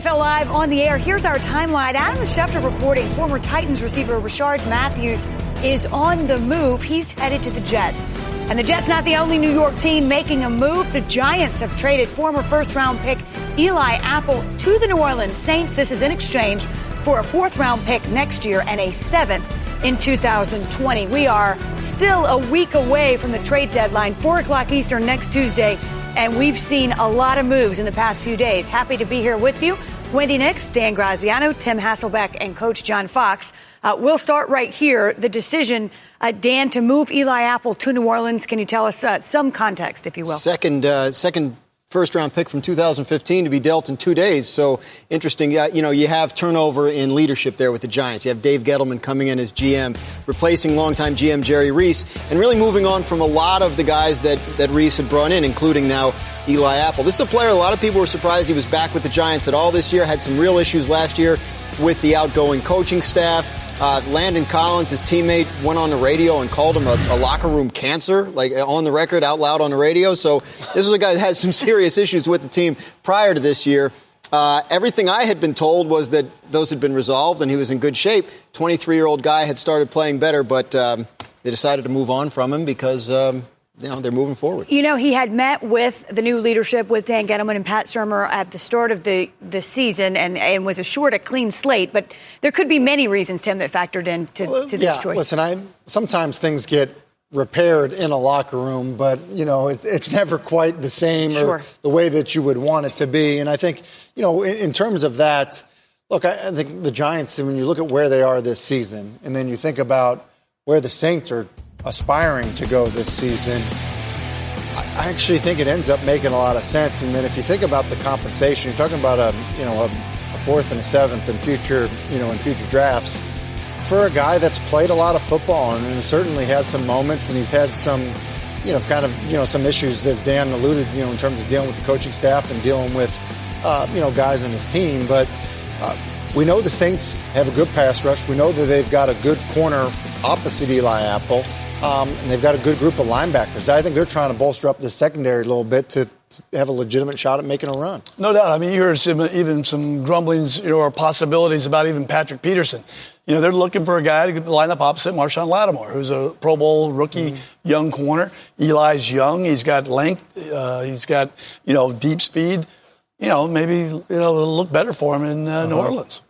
NFL Live on the air. Here's our timeline. Adam Schefter reporting former Titans receiver Rashard Matthews is on the move. He's headed to the Jets. And the Jets not the only New York team making a move. The Giants have traded former first-round pick Eli Apple to the New Orleans Saints. This is in exchange for a fourth-round pick next year and a seventh in 2020. We are still a week away from the trade deadline, 4 o'clock Eastern next Tuesday. And we've seen a lot of moves in the past few days. Happy to be here with you. Wendy Nix, Dan Graziano, Tim Hasselbeck, and Coach John Fox. We'll start right here. The decision, Dan, to move Eli Apple to New Orleans. Can you tell us some context, if you will? Second first-round pick from 2015 to be dealt in 2 days. So interesting. You have turnover in leadership there with the Giants. You have Dave Gettleman coming in as GM, replacing longtime GM Jerry Reese, and really moving on from a lot of the guys that Reese had brought in, including now Eli Apple. This is a player a lot of people were surprised he was back with the Giants at all this year. Had some real issues last year with the outgoing coaching staff. Landon Collins, his teammate, went on the radio and called him a locker room cancer, like on the record, out loud on the radio. So this was a guy that had some serious issues with the team prior to this year. Everything I had been told was that those had been resolved and he was in good shape. 23-year-old guy had started playing better, but they decided to move on from him because they're moving forward. He had met with the new leadership, with Dan Gettleman and Pat Shermer at the start of the season and was assured a clean slate. But there could be many reasons, Tim, that factored into this choice. Listen, sometimes things get repaired in a locker room, but, it's never quite the same or the way that you would want it to be. And I think, in terms of that, look, I think the Giants, when you look at where they are this season, and then you think about where the Saints are aspiring to go this season, I actually think it ends up making a lot of sense. And then if you think about the compensation, you're talking about a fourth and a seventh in future drafts for a guy that's played a lot of football and certainly had some moments, and he's had some, some issues, as Dan alluded, in terms of dealing with the coaching staff and dealing with, guys in his team. But we know the Saints have a good pass rush. We know that they've got a good corner opposite Eli Apple. And they've got a good group of linebackers. I think they're trying to bolster up the secondary a little bit to have a legitimate shot at making a run. No doubt. I mean, you heard even some grumblings or possibilities about even Patrick Peterson. They're looking for a guy to line up opposite Marshawn Lattimore, who's a Pro Bowl rookie, young corner. Eli's young. He's got length. He's got, deep speed. Maybe, it'll look better for him in New Orleans.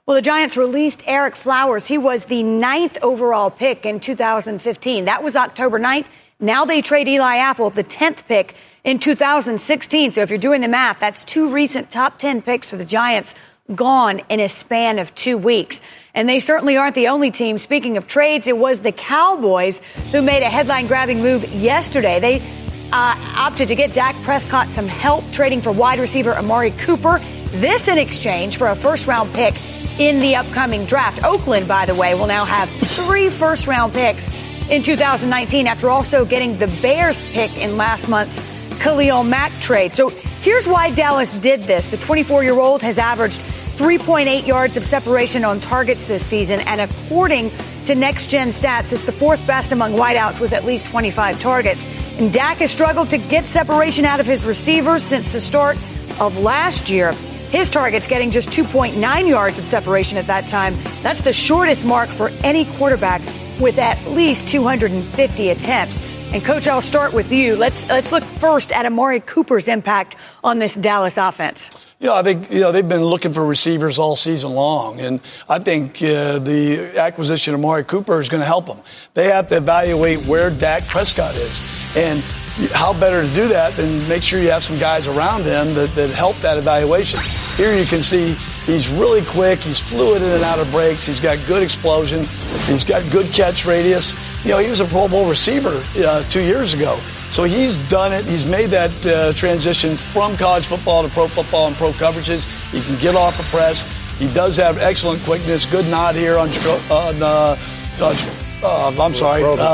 Well, the Giants released Eric Flowers. He was the 9th overall pick in 2015. That was October 9th. Now they trade Eli Apple, the 10th pick in 2016. So if you're doing the math, that's 2 recent top 10 picks for the Giants gone in a span of 2 weeks. And they certainly aren't the only team. Speaking of trades, it was the Cowboys who made a headline-grabbing move yesterday. They opted to get Dak Prescott some help, trading for wide receiver Amari Cooper. This in exchange for a first-round pick in the upcoming draft. Oakland, by the way, will now have 3 first-round picks in 2019 after also getting the Bears pick in last month's Khalil Mack trade. So here's why Dallas did this. The 24-year-old has averaged 3.8 yards of separation on targets this season, and according to Next Gen Stats, it's the 4th best among wideouts with at least 25 targets. And Dak has struggled to get separation out of his receivers since the start of last year. His target's getting just 2.9 yards of separation at that time. That's the shortest mark for any quarterback with at least 250 attempts. And, Coach, I'll start with you. Let's look first at Amari Cooper's impact on this Dallas offense. I think, they've been looking for receivers all season long. And I think the acquisition of Amari Cooper is going to help them. They have to evaluate where Dak Prescott is. And how better to do that than make sure you have some guys around him that help that evaluation. Here you can see he's really quick. He's fluid in and out of breaks. He's got good explosion. He's got good catch radius. He was a Pro Bowl receiver 2 years ago. So he's done it. He's made that transition from college football to pro football and pro coverages. He can get off the press. He does have excellent quickness. Good nod here on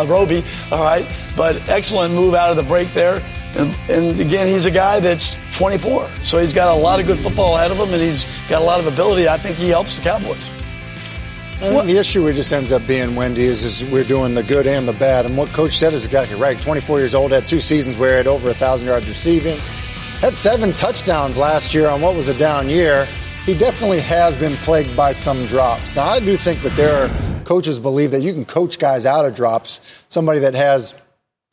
Roby. All right. But excellent move out of the break there. And again, he's a guy that's 24. So he's got a lot of good football ahead of him, and he's got a lot of ability. I think he helps the Cowboys. I think the issue just ends up being, Wendy, is we're doing the good and the bad. And what Coach said is exactly right. 24 years old, had 2 seasons where he had over 1,000 yards receiving. Had 7 touchdowns last year on what was a down year. he definitely has been plagued by some drops. Now, I do think that there are coaches believe that you can coach guys out of drops, somebody that has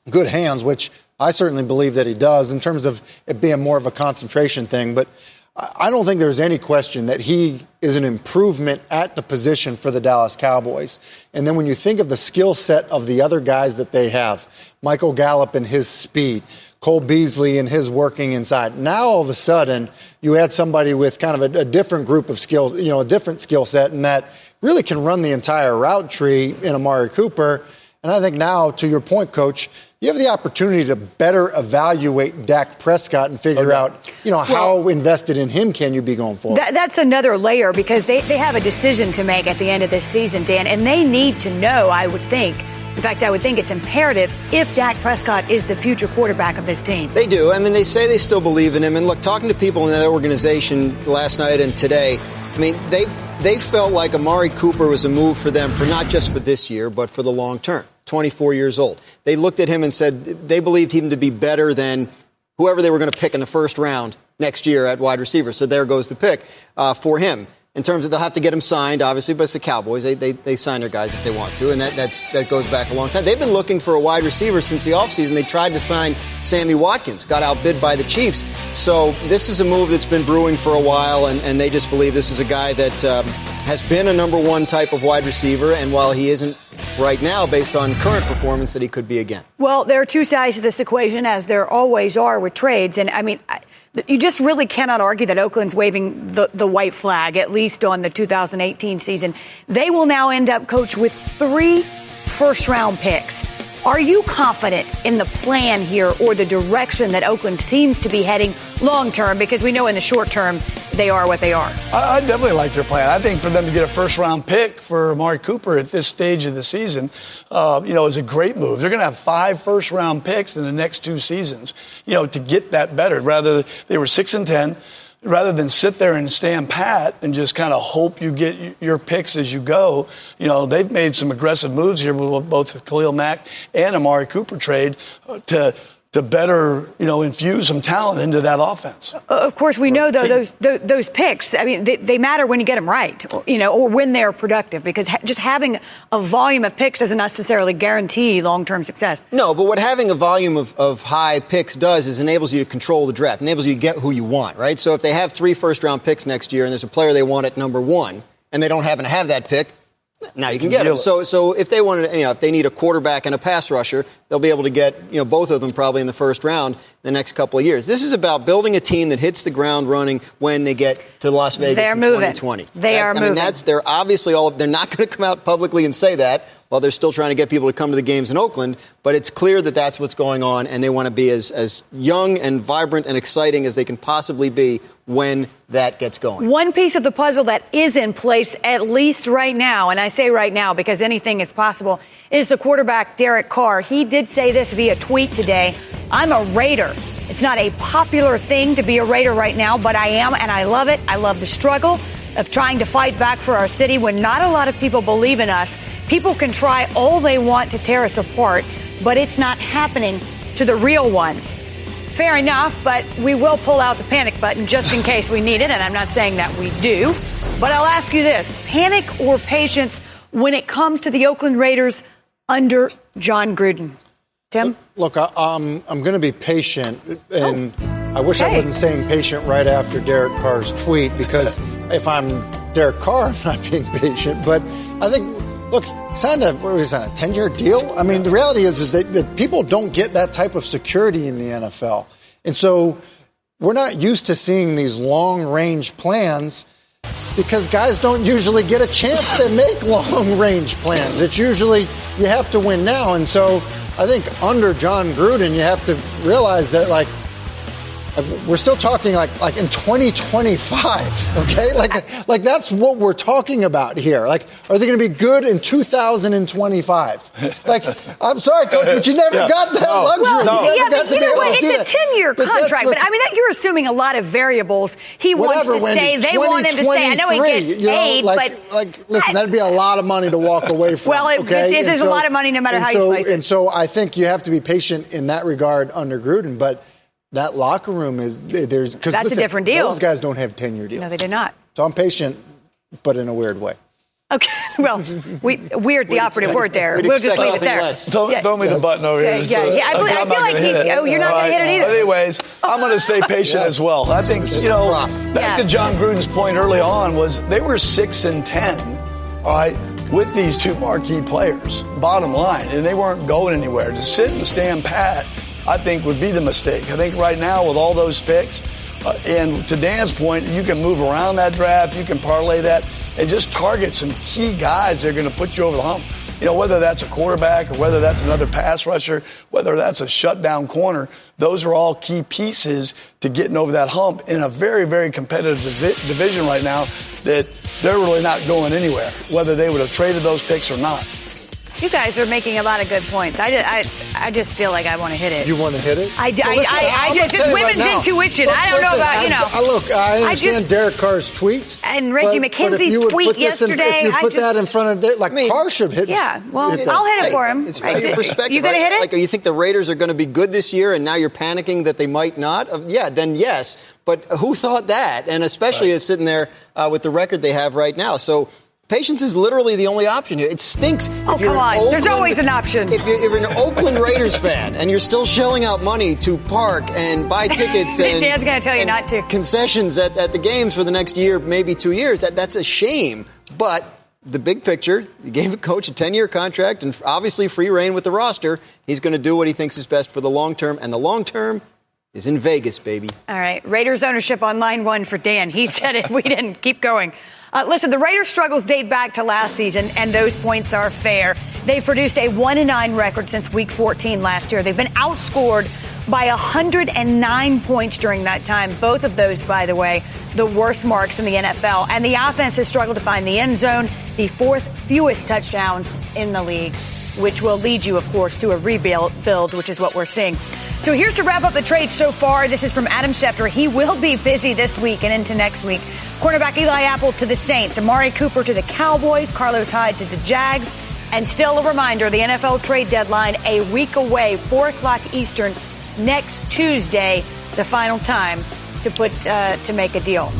good hands, which I certainly believe that he does in terms of it being more of a concentration thing. But I don't think there's any question that he is an improvement at the position for the Dallas Cowboys. And then when you think of the skill set of the other guys that they have, Michael Gallup and his speed, Cole Beasley and his working inside. Now, all of a sudden, you add somebody with kind of a different group of skills, a different skill set, and that really can run the entire route tree in Amari Cooper. And I think now, to your point, Coach, you have the opportunity to better evaluate Dak Prescott and figure out, how invested in him can you be going forward. That's another layer because they have a decision to make at the end of this season, Dan, and they need to know, I would think. In fact, I would think it's imperative if Dak Prescott is the future quarterback of this team. They do. I mean, they say they still believe in him. And look, talking to people in that organization last night and today, I mean, they felt like Amari Cooper was a move for them for not just for this year, but for the long term. 24 years old. They looked at him and said they believed him to be better than whoever they were going to pick in the first round next year at wide receiver. So there goes the pick for him. In terms of they'll have to get him signed, obviously, but it's the Cowboys. They sign their guys if they want to, and that goes back a long time. They've been looking for a wide receiver since the offseason. They tried to sign Sammy Watkins, got outbid by the Chiefs. So this is a move that's been brewing for a while, and they just believe this is a guy that has been a number one type of wide receiver, and while he isn't right now, based on current performance, that he could be again. Well, there are two sides to this equation, as there always are with trades, and I mean, you just really cannot argue that Oakland's waving the white flag, at least on the 2018 season. They will now end up, Coach, with 3 first-round picks. Are you confident in the plan here or the direction that Oakland seems to be heading long-term? Because we know in the short term they are what they are. I definitely like their plan. I think for them to get a first-round pick for Amari Cooper at this stage of the season, is a great move. They're going to have 5 first-round picks in the next 2 seasons, to get that better. Rather, they were 6-10. Rather than sit there and stand pat and just kind of hope you get your picks as you go, they've made some aggressive moves here with both the Khalil Mack and Amari Cooper trade to better, infuse some talent into that offense. Of course, we know, though, those picks, I mean, they matter when you get them right, or when they're productive, because just having a volume of picks doesn't necessarily guarantee long-term success. No, but what having a volume of high picks does is enables you to control the draft, enables you to get who you want, right? So if they have 3 first-round picks next year and there's a player they want at number 1 and they don't happen to have that pick, now you can get him. So if they wanted, if they need a quarterback and a pass rusher, they'll be able to get, both of them probably in the first round the next couple of years. This is about building a team that hits the ground running when they get to Las Vegas in 2020. They are moving. They're obviously they're not going to come out publicly and say that while they're still trying to get people to come to the games in Oakland, but it's clear that that's what's going on, and they want to be as young and vibrant and exciting as they can possibly be when that gets going. One piece of the puzzle that is in place, at least right now, and I say right now because anything is possible, is the quarterback, Derek Carr. He did say this via tweet today: I'm a Raider. It's not a popular thing to be a Raider right now, but I am, and I love it. I love the struggle of trying to fight back for our city when not a lot of people believe in us. People can try all they want to tear us apart, but it's not happening to the real ones. Fair enough, but we will pull out the panic button just in case we need it, and I'm not saying that we do. But I'll ask you this: panic or patience when it comes to the Oakland Raiders under John Gruden? Tim? Look, I'm going to be patient, and I wish I wasn't saying patient right after Derek Carr's tweet, because if I'm Derek Carr, I'm not being patient. But I think, look, he signed a 10-year deal. I mean, the reality is that people don't get that type of security in the NFL. And so we're not used to seeing these long-range plans because guys don't usually get a chance to make long-range plans. It's usually you have to win now. And so I think under John Gruden, you have to realize that, we're still talking like in 2025, okay? Like that's what we're talking about here. Like, are they going to be good in 2025? I'm sorry, Coach, but you never got that luxury. It's a 10-year contract, but I mean, you're assuming a lot of variables. He wants to stay. They want him to stay. I know he gets paid, but listen, that'd be a lot of money to walk away from. Well, there's a lot of money no matter how you slice it. And so I think you have to be patient in that regard under Gruden, but that locker room because that's a different deal. Those guys don't have 10-year deals. No, they do not. So I'm patient, but in a weird way. Okay, well, weird the operative word there. We'll just leave it there. Throw me the button over here. Yeah. I feel like you're not going to hit it either. But anyways, I'm going to stay patient as well. I think, back to John Gruden's point early on was they were 6-10, all right, with these two marquee players, bottom line, and they weren't going anywhere. To sit and stand pat, I think, would be the mistake. I think right now with all those picks, and to Dan's point, you can move around that draft, you can parlay that, and just target some key guys that are going to put you over the hump. Whether that's a quarterback or whether that's another pass rusher, whether that's a shutdown corner, those are all key pieces to getting over that hump in a very, very competitive division right now that they're really not going anywhere, whether they would have traded those picks or not. You guys are making a lot of good points. I just feel like I want to hit it. You want to hit it? Just women's intuition. I don't know about, I understand Derek Carr's tweet. And Reggie McKenzie's tweet yesterday. If you put that in front of Carr should hit it. Yeah, well, I'll hit it for him. It's your perspective. You going to hit it? Like, you think the Raiders are going to be good this year and now you're panicking that they might not? Yeah, then yes. But who thought that? And especially as sitting there with the record they have right now. So patience is literally the only option here. It stinks. Oh, come on. There's always an option. If you're an Oakland Raiders fan and you're still shelling out money to park and buy tickets and Dan's going to tell you not to. Concessions at the games for the next year, maybe 2 years, that's a shame. But the big picture, you gave a coach a 10-year contract and obviously free reign with the roster. He's going to do what he thinks is best for the long term, and the long term is in Vegas, baby. All right. Raiders ownership on line one for Dan. He said it. We didn't. Keep going. Listen, the Raiders' struggles date back to last season, and those points are fair. They've produced a 1-9 record since Week 14 last year. They've been outscored by 109 points during that time. Both of those, by the way, the worst marks in the NFL. And the offense has struggled to find the end zone, the fourth fewest touchdowns in the league, which will lead you, of course, to a rebuild, which is what we're seeing. So here's to wrap up the trade so far. This is from Adam Schefter. He will be busy this week and into next week. Cornerback Eli Apple to the Saints, Amari Cooper to the Cowboys, Carlos Hyde to the Jags, and still a reminder, the NFL trade deadline a week away, 4 o'clock Eastern, next Tuesday, the final time to make a deal.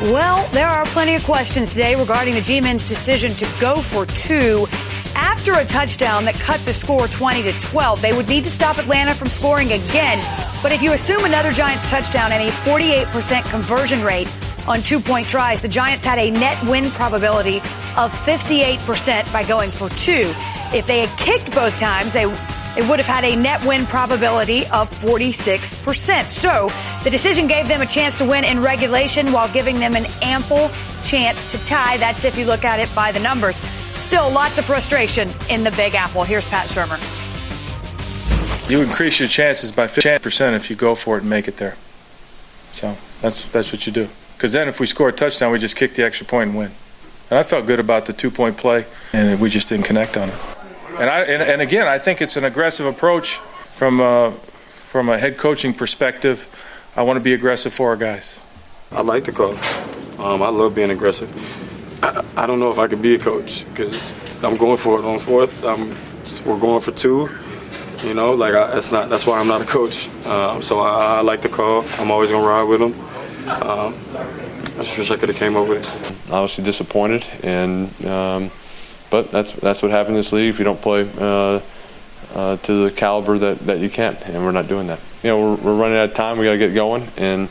Well, there are plenty of questions today regarding the G-Men's decision to go for 2. After a touchdown that cut the score 20-12, they would need to stop Atlanta from scoring again. But if you assume another Giants touchdown and a 48% conversion rate on 2-point tries, the Giants had a net win probability of 58% by going for 2. If they had kicked both times, they would have had a net win probability of 46%. So the decision gave them a chance to win in regulation while giving them an ample chance to tie. That's if you look at it by the numbers. Still, lots of frustration in the Big Apple. Here's Pat Shermer. You increase your chances by 50% if you go for it and make it there. So that's what you do. Because then if we score a touchdown, we just kick the extra point and win. And I felt good about the 2-point play, and we just didn't connect on it. And again, I think it's an aggressive approach from a head coaching perspective. I want to be aggressive for our guys. I like the call. I love being aggressive. I don't know if I could be a coach because I'm going for it on 4th. We're going for 2. That's why I'm not a coach. So I like the call. I'm always gonna ride with them. I just wish I could have came up with it. Obviously disappointed, but that's what happens in this league if you don't play to the caliber that you can, and we're not doing that. We're running out of time. We got to get going, and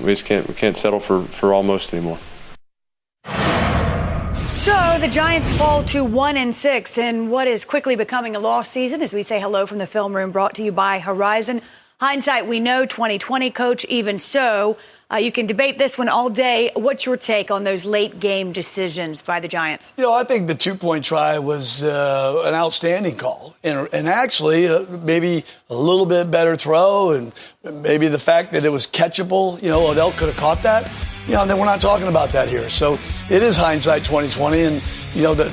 we can't settle for almost anymore. So the Giants fall to 1-6 in what is quickly becoming a lost season as we say hello from the film room, brought to you by Horizon. Hindsight, we know 2020, Coach, even so. You can debate this one all day. What's your take on those late game decisions by the Giants? I think the 2-point try was an outstanding call. And actually, maybe a little bit better throw. And maybe the fact that it was catchable, Odell could have caught that. Then we're not talking about that here. So it is hindsight 2020. And,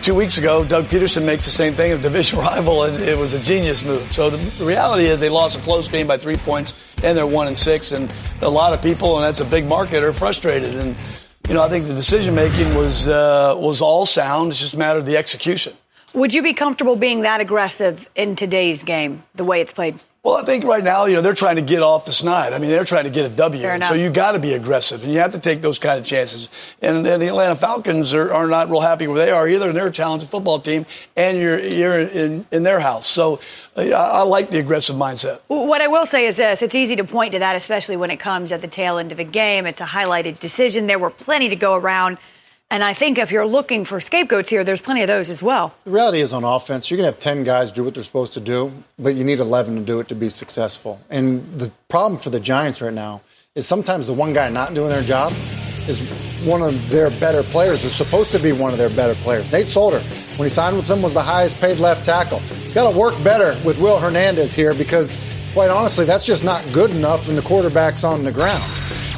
2 weeks ago, Doug Peterson makes the same thing, a division rival, and it was a genius move. So the reality is they lost a close game by 3 points, and they're 1-6. And a lot of people, and that's a big market, are frustrated. And, I think the decision-making was all sound. It's just a matter of the execution. Would you be comfortable being that aggressive in today's game, the way it's played? Well, I think right now, they're trying to get off the snide. I mean, they're trying to get a W. So you got to be aggressive, and you have to take those kind of chances. And the Atlanta Falcons are not real happy where they are either. And they're a talented football team, and you're in their house. So I like the aggressive mindset. What I will say is this. It's easy to point to that, especially when it comes at the tail end of a game. It's a highlighted decision. There were plenty to go around. And I think if you're looking for scapegoats here, there's plenty of those as well. The reality is on offense, you're going to have 10 guys do what they're supposed to do, but you need 11 to do it to be successful. And the problem for the Giants right now is sometimes the one guy not doing their job is one of their better players, or supposed to be one of their better players. Nate Solder, when he signed with them, was the highest paid left tackle. He's got to work better with Will Hernandez here because, quite honestly, that's just not good enough when the quarterback's on the ground.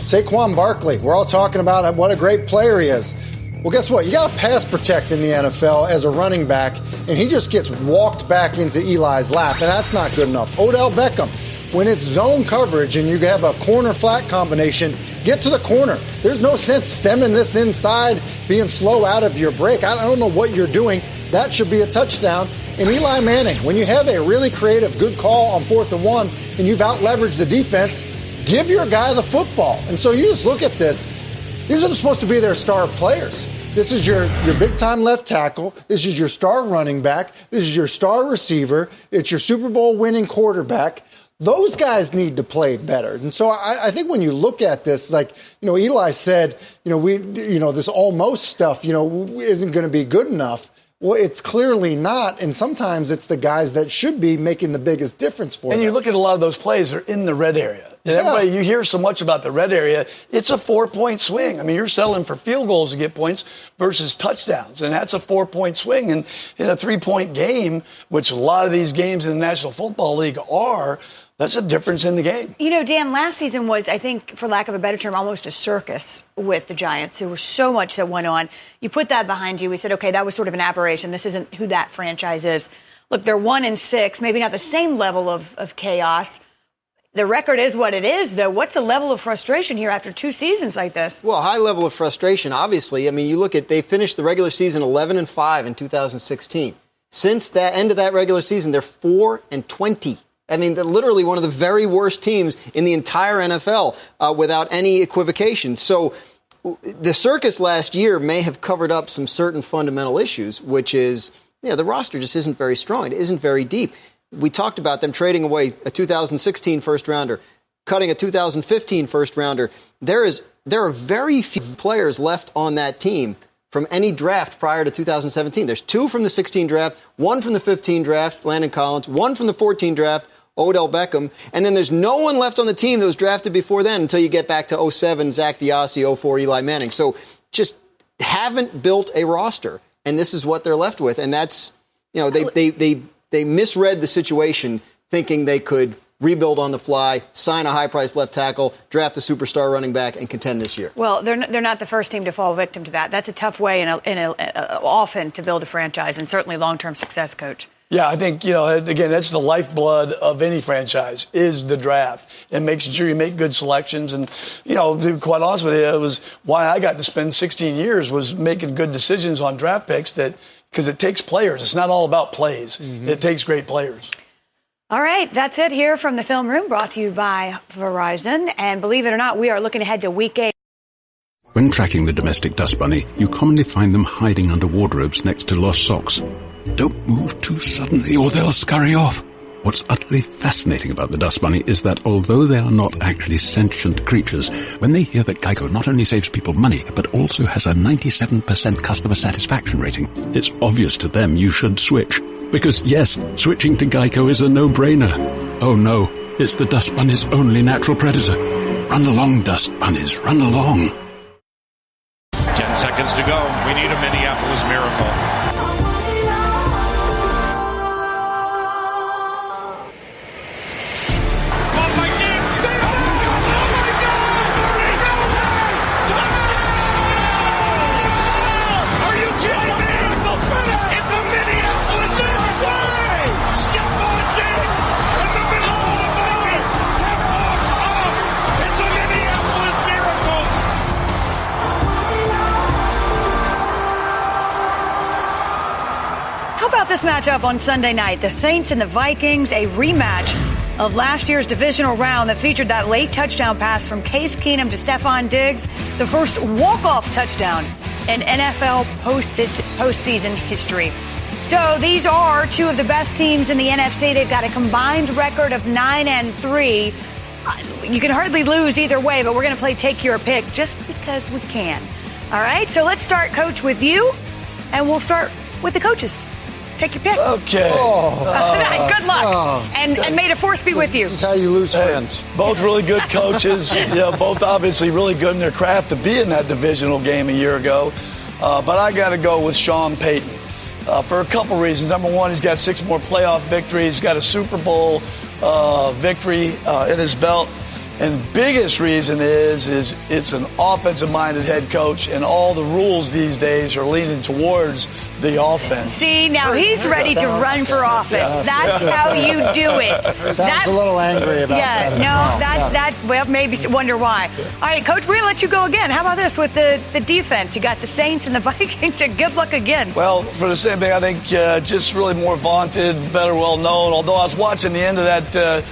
Saquon Barkley, we're all talking about what a great player he is. Well, guess what? You got to pass protect in the NFL as a running back, and he just gets walked back into Eli's lap, and that's not good enough. Odell Beckham, when it's zone coverage and you have a corner-flat combination, get to the corner. There's no sense stemming this inside, being slow out of your break. I don't know what you're doing. That should be a touchdown. And Eli Manning, when you have a really creative, good call on 4th and 1, and you've out-leveraged the defense, give your guy the football. And so you just look at this. These are supposed to be their star players. This is your big-time left tackle. This is your star running back. This is your star receiver. It's your Super Bowl winning quarterback. Those guys need to play better. And so I think when you look at this, like, Eli said, this almost stuff, isn't going to be good enough. Well, it's clearly not, and sometimes it's the guys that should be making the biggest difference for them. And you look at a lot of those plays, they're in the red area. And everybody, you hear so much about the red area, it's a 4-point swing. I mean, you're settling for field goals to get points versus touchdowns, and that's a 4-point swing. And in a 3-point game, which a lot of these games in the National Football League are, that's a difference in the game. Dan, last season was, I think, for lack of a better term, almost a circus with the Giants. There was so much that went on. You put that behind you. We said, okay, that was sort of an aberration. This isn't who that franchise is. Look, they're 1-6, maybe not the same level of chaos. The record is what it is, though. What's the level of frustration here after 2 seasons like this? Well, high level of frustration, obviously. I mean, you look at, they finished the regular season 11-5 in 2016. Since that end of that regular season, they're 4-20. I mean, they're literally one of the very worst teams in the entire NFL without any equivocation. So the circus last year may have covered up some certain fundamental issues, which is, the roster just isn't very strong. It isn't very deep. We talked about them trading away a 2016 first-rounder, cutting a 2015 first-rounder. There are very few players left on that team from any draft prior to 2017. There's 2 from the 16 draft, 1 from the 15 draft, Landon Collins, 1 from the 14 draft, Odell Beckham, and then there's no one left on the team that was drafted before then until you get back to 07, Zach DiOssi, 04, Eli Manning. So just haven't built a roster, and this is what they're left with. And that's, they misread the situation thinking they could rebuild on the fly, sign a high-priced left tackle, draft a superstar running back, and contend this year. Well, they're not the first team to fall victim to that. That's a tough way often to build a franchise, and certainly long-term success, Coach. Yeah, I think, again, that's the lifeblood of any franchise is the draft and making sure you make good selections. And, to be quite honest with you, it was why I got to spend 16 years was making good decisions on draft picks because it takes players. It's not all about plays. Mm-hmm. It takes great players. All right, that's it here from the Film Room, brought to you by Verizon. And believe it or not, we are looking ahead to Week 8. When tracking the domestic dust bunny, you commonly find them hiding under wardrobes next to lost socks. Don't move too suddenly or they'll scurry off. What's utterly fascinating about the dust bunny is that although they are not actually sentient creatures, when they hear that Geico not only saves people money, but also has a 97% customer satisfaction rating, it's obvious to them you should switch. Because yes, switching to Geico is a no-brainer. Oh no, it's the dust bunny's only natural predator. Run along, dust bunnies, run along. 10 seconds to go. We need a Minneapolis miracle. This matchup on Sunday night, the Saints and the Vikings, a rematch of last year's divisional round that featured that late touchdown pass from Case Keenum to Stephon Diggs, the first walk-off touchdown in NFL postseason history. So these are two of the best teams in the NFC. They've got a combined record of 9-3. You can hardly lose either way, but we're going to play Take Your Pick just because we can. All right, so let's start, Coach, with you, and we'll start with the coaches. Take your pick. Okay. Good luck. And may the force be with you. This is how you lose friends. Both really good coaches. Both obviously really good in their craft to be in that divisional game a year ago. But I got to go with Sean Payton for a couple reasons. Number one, he's got 6 more playoff victories. He's got a Super Bowl victory in his belt. And biggest reason is it's an offensive-minded head coach, and all the rules these days are leaning towards the offense. See, now he's ready to run for office. That's how you do it. Sounds a little angry about that. Well, maybe wonder why. All right, Coach, we're going to let you go again. How about this with the defense? You got the Saints and the Vikings. Good luck again. Well, for the same thing, I think just really more vaunted, better well-known, although I was watching the end of that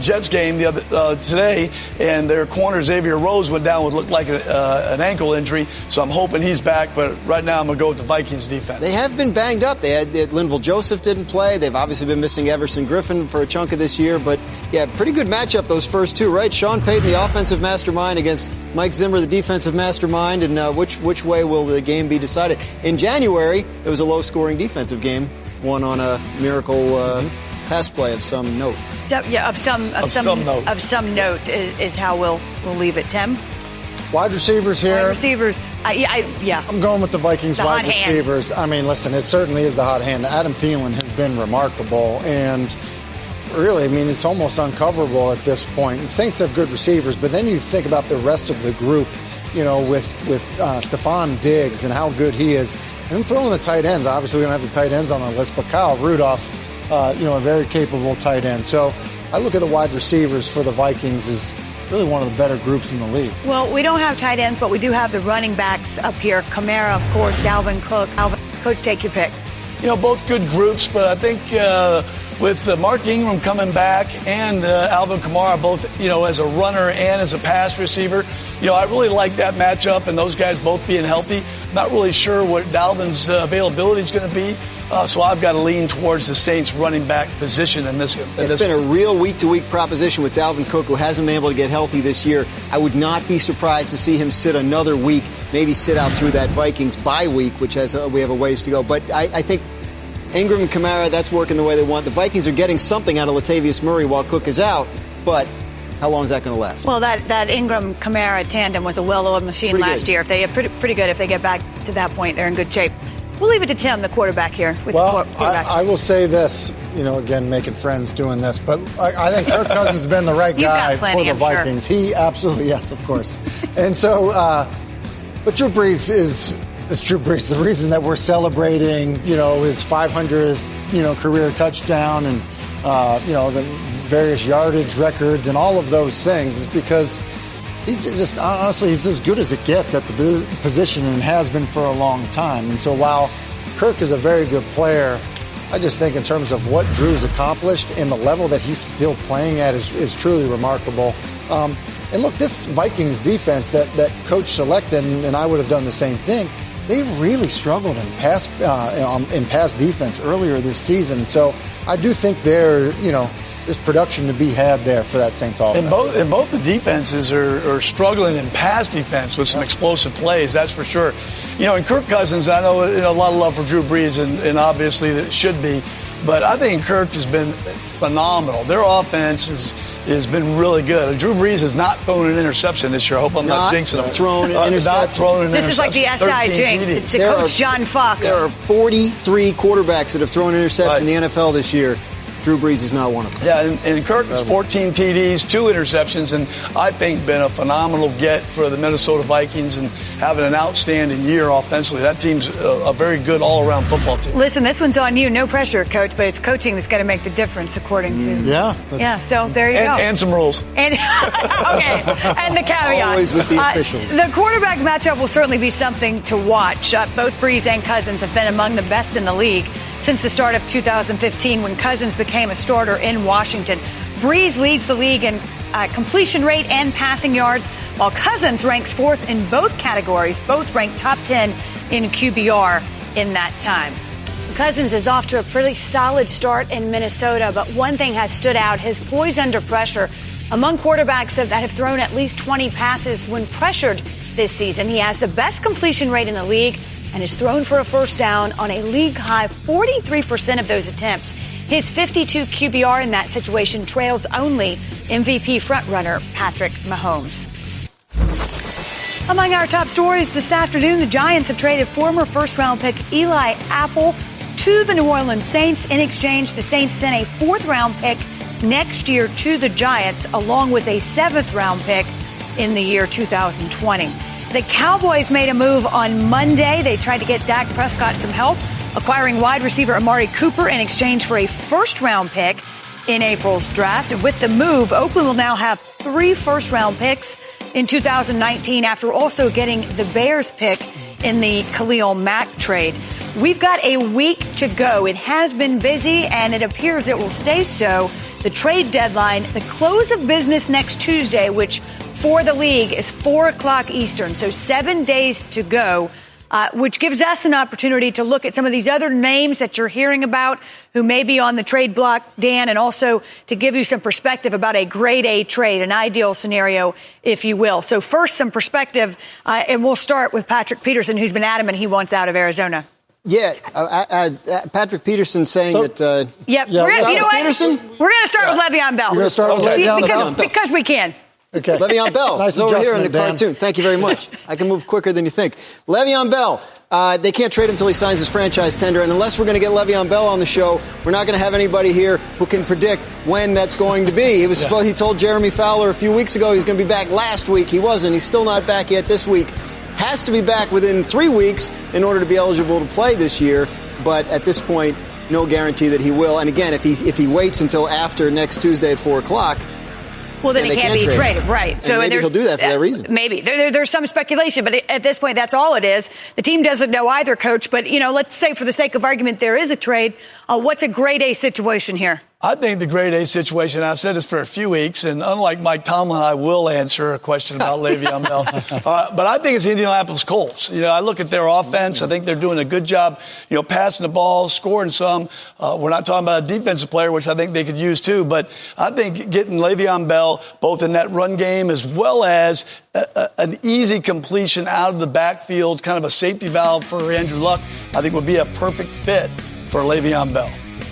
Jets game today, and their corner Xavier Rhodes went down with looked like an ankle injury, so I'm hoping he's back, but right now I'm going to go with the Vikings defense. They have been banged up. They had Linval Joseph didn't play. They've obviously been missing Everson Griffin for a chunk of this year, but yeah, pretty good matchup those first two, right? Sean Payton, the offensive mastermind, against Mike Zimmer, the defensive mastermind, and which way will the game be decided? In January, it was a low-scoring defensive game, won on a miracle pass play of some note. So, yeah, of some note is how we'll leave it. Tim? Wide receivers here. Wide receivers. Yeah. I'm going with the Vikings wide receivers. I mean, listen, it certainly is the hot hand. Adam Thielen has been remarkable, and really, I mean, it's almost uncoverable at this point. The Saints have good receivers, but then you think about the rest of the group, with Stephon Diggs and how good he is. And throwing the tight ends. Obviously, we don't have the tight ends on the list, but Kyle Rudolph, a very capable tight end. So I look at the wide receivers for the Vikings as really one of the better groups in the league. Well, we don't have tight ends, but we do have the running backs up here. Kamara, of course, Dalvin Cook. Coach, take your pick. Both good groups, but I think with Mark Ingram coming back and Alvin Kamara both, as a runner and as a pass receiver, I really like that matchup, and those guys both being healthy. Not really sure what Dalvin's availability is going to be, so I've got to lean towards the Saints running back position in this. It's been a real week-to-week proposition with Dalvin Cook, who hasn't been able to get healthy this year. I would not be surprised to see him sit another week, maybe sit out through that Vikings bye week, which we have a ways to go. But I think Ingram and Kamara, that's working the way they want. The Vikings are getting something out of Latavius Murray while Cook is out, but how long is that going to last? Well, that Ingram-Kamara tandem was a well-oiled machine last year. If they pretty good, if they get back to that point, they're in good shape. We'll leave it to Tim, the quarterback here. I will say this, again, making friends doing this, but I think Kirk Cousins has been the right guy for the Vikings. Sure. He absolutely, yes, of course. And so, but Drew Brees is Drew Brees. The reason that we're celebrating, his 500th, career touchdown and, the various yardage records and all of those things is because he just, honestly, he's as good as it gets at the position and has been for a long time. And so while Kirk is a very good player, I just think in terms of what Drew's accomplished and the level that he's still playing at is truly remarkable. And look, this Vikings defense that Coach selected, and I would have done the same thing, they really struggled in pass defense earlier this season. So I do think there's production to be had there for that Saints offense. And both the defenses are struggling in pass defense with some explosive plays, that's for sure. And Kirk Cousins, I know a lot of love for Drew Brees, and obviously that should be, but I think Kirk has been phenomenal. Their offense has been really good. Drew Brees has not thrown an interception this year. I hope I'm not jinxing him. Not thrown an interception. This is like the SI jinx. It's Coach John Fox. There are 43 quarterbacks that have thrown an interception in the NFL this year. Drew Brees is not one of them. Yeah, and Kirk has 14 TDs, 2 interceptions, and I think been a phenomenal get for the Minnesota Vikings and having an outstanding year offensively. That team's a very good all-around football team. Listen, this one's on you. No pressure, Coach, but it's coaching that's going to make the difference, according to... Yeah, so there you go. And some rules. And and the caveat. Always with the officials. The quarterback matchup will certainly be something to watch. Both Brees and Cousins have been among the best in the league since the start of 2015 when Cousins became a starter in Washington. Breeze leads the league in completion rate and passing yards, while Cousins ranks 4th in both categories, both ranked top 10 in QBR in that time. Cousins is off to a pretty solid start in Minnesota, but one thing has stood out, his poise under pressure. Among quarterbacks that have thrown at least 20 passes when pressured this season, he has the best completion rate in the league and is thrown for a first down on a league-high 43% of those attempts. His 52 QBR in that situation trails only MVP frontrunner Patrick Mahomes. Among our top stories this afternoon, the Giants have traded former first-round pick Eli Apple to the New Orleans Saints. In exchange, the Saints sent a 4th-round pick next year to the Giants, along with a 7th-round pick in the year 2020. The Cowboys made a move on Monday. They tried to get Dak Prescott some help, acquiring wide receiver Amari Cooper in exchange for a first-round pick in April's draft. And with the move, Oakland will now have 3 first-round picks in 2019 after also getting the Bears pick in the Khalil Mack trade. We've got a week to go. It has been busy, and it appears it will stay so. The trade deadline, the close of business next Tuesday, which for the league is 4 o'clock Eastern, so 7 days to go, which gives us an opportunity to look at some of these other names that you're hearing about who may be on the trade block, Dan, and also to give you some perspective about a grade A trade, an ideal scenario, if you will. So first, some perspective, and we'll start with Patrick Peterson, who's been adamant he wants out of Arizona. Yeah, Patrick Peterson saying that. You know what? Peterson? We're going to start with Le'Veon Bell. We're going to start with Le'Veon Bell. Because we can. Okay. Le'Veon Bell. Nice over here in the Dan. cartoon. Thank you very much. I can move quicker than you think. Le'Veon Bell. They can't trade him until he signs his franchise tender. And unless we're going to get Le'Veon Bell on the show, we're not going to have anybody here who can predict when that's going to be. He told Jeremy Fowler a few weeks ago he was going to be back last week. He wasn't. He's still not back yet this week. Has to be back within 3 weeks in order to be eligible to play this year. But at this point, no guarantee that he will. And again, if he waits until after next Tuesday at 4 o'clock, well, then he can't be traded, right? And so maybe he'll do that for that reason. Maybe there's some speculation, but at this point, that's all it is. The team doesn't know either, Coach. But let's say, for the sake of argument, there is a trade. What's a grade A situation here? I think the grade A situation, I've said this for a few weeks, and unlike Mike Tomlin, I will answer a question about Le'Veon Bell. But I think it's Indianapolis Colts. I look at their offense. I think they're doing a good job, passing the ball, scoring some. We're not talking about a defensive player, which I think they could use too. But I think getting Le'Veon Bell, both in that run game as well as an easy completion out of the backfield, kind of a safety valve for Andrew Luck, I think would be a perfect fit for Le'Veon Bell.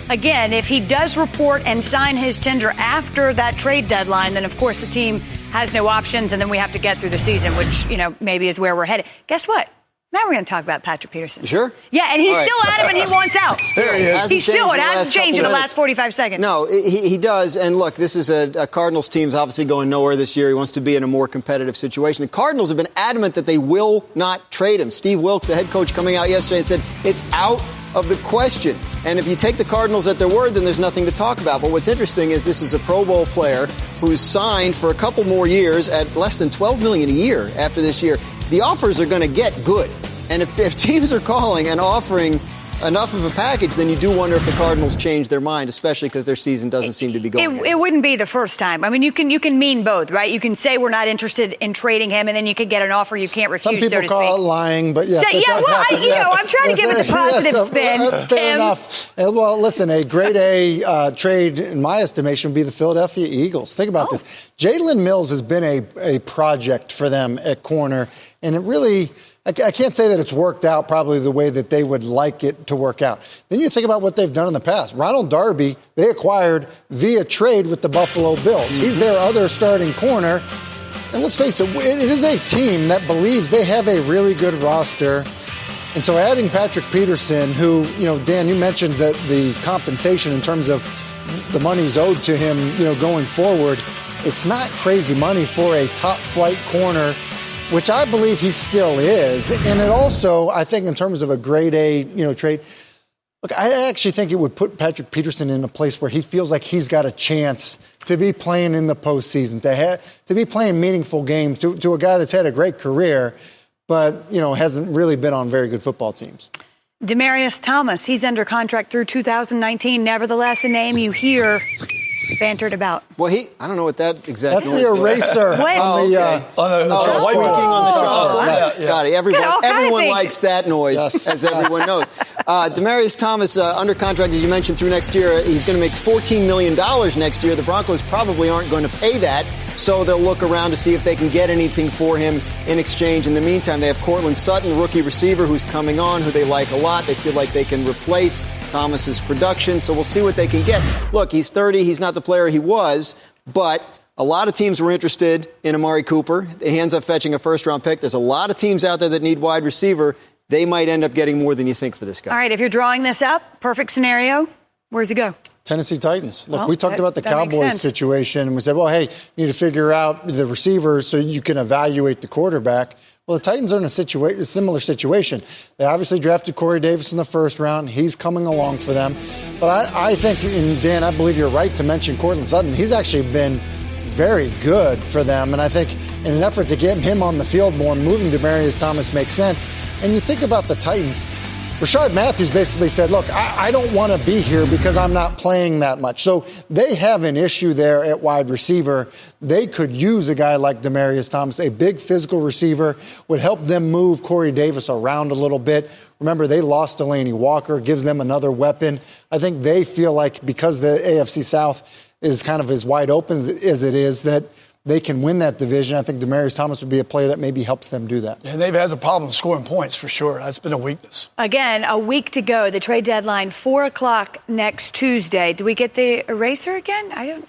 Again, if he does report and sign his tender after that trade deadline, then, of course, the team has no options, and then we have to get through the season, which, maybe is where we're headed. Guess what? Now we're going to talk about Patrick Peterson. Sure? Yeah, and he's still adamant he wants out. There he is. It hasn't changed in the last 45 seconds. No, he does. And look, this is a Cardinals team's obviously going nowhere this year. He wants to be in a more competitive situation. The Cardinals have been adamant that they will not trade him. Steve Wilks, the head coach, coming out yesterday and said it's out of the question. And if you take the Cardinals at their word, then there's nothing to talk about. But what's interesting is this is a Pro Bowl player who's signed for a couple more years at less than $12 million a year after this year. The offers are going to get good. And if teams are calling and offering enough of a package, then you do wonder if the Cardinals change their mind, especially because their season doesn't seem to be going. It wouldn't be the first time. I mean, you can mean both, right? You can say we're not interested in trading him, and then you could get an offer you can't refuse. Some people call it lying, but yes, I'm trying to give it the positive spin. Fair enough. Well, listen, a grade A trade, in my estimation, would be the Philadelphia Eagles. Think about this. Jalen Mills has been a project for them at corner, and it really. I can't say that it's worked out probably the way that they would like it to work out. Then you think about what they've done in the past. Ronald Darby, they acquired via trade with the Buffalo Bills. He's their other starting corner. And let's face it, it is a team that believes they have a really good roster. And so adding Patrick Peterson, who, Dan, you mentioned that the compensation in terms of the money's owed to him, going forward, it's not crazy money for a top flight corner, which I believe he still is. And it also, I think in terms of a grade A, trade, look, I actually think it would put Patrick Peterson in a place where he feels like he's got a chance to be playing in the postseason, to be playing meaningful games to a guy that's had a great career, but, hasn't really been on very good football teams. Demaryius Thomas, he's under contract through 2019. Nevertheless, a name you hear bantered about. Well, I don't know what that exactly. That's the eraser on the squeaking on the chalkboard. Yes. Yeah. Got it. Everyone likes that noise, as everyone knows. Demaryius Thomas, under contract, as you mentioned, through next year. He's going to make $14 million next year. The Broncos probably aren't going to pay that, so they'll look around to see if they can get anything for him in exchange. In the meantime, they have Cortland Sutton, rookie receiver, who's coming on, who they like a lot. They feel like they can replace Thomas's production, so we'll see what they can get. Look, he's 30. He's not the player he was, but a lot of teams were interested in Amari Cooper. He ends up fetching a first-round pick. There's a lot of teams out there that need wide receiver. They might end up getting more than you think for this guy. All right, if you're drawing this up, perfect scenario, where's he go? Tennessee Titans. Look, we talked about the Cowboys situation, and we said, well, hey, you need to figure out the receivers so you can evaluate the quarterback. Well, the Titans are in a similar situation. They obviously drafted Corey Davis in the first round. He's coming along for them. But I think, and Dan, I believe you're right to mention Cortland Sutton. He's actually been very good for them. And I think in an effort to get him on the field more, moving Demaryius Thomas makes sense. And you think about the Titans. Rashard Matthews basically said, look, I don't want to be here because I'm not playing that much. So they have an issue there at wide receiver. They could use a guy like Demaryius Thomas, a big physical receiver, would help them move Corey Davis around a little bit. Remember, they lost Delaney Walker, gives them another weapon. I think they feel like because the AFC South is kind of as wide open as it is, that they can win that division. I think Demaryius Thomas would be a player that maybe helps them do that. And they've had a problem scoring points for sure. That's been a weakness. Again, a week to go. The trade deadline, 4 o'clock next Tuesday. Do we get the eraser again?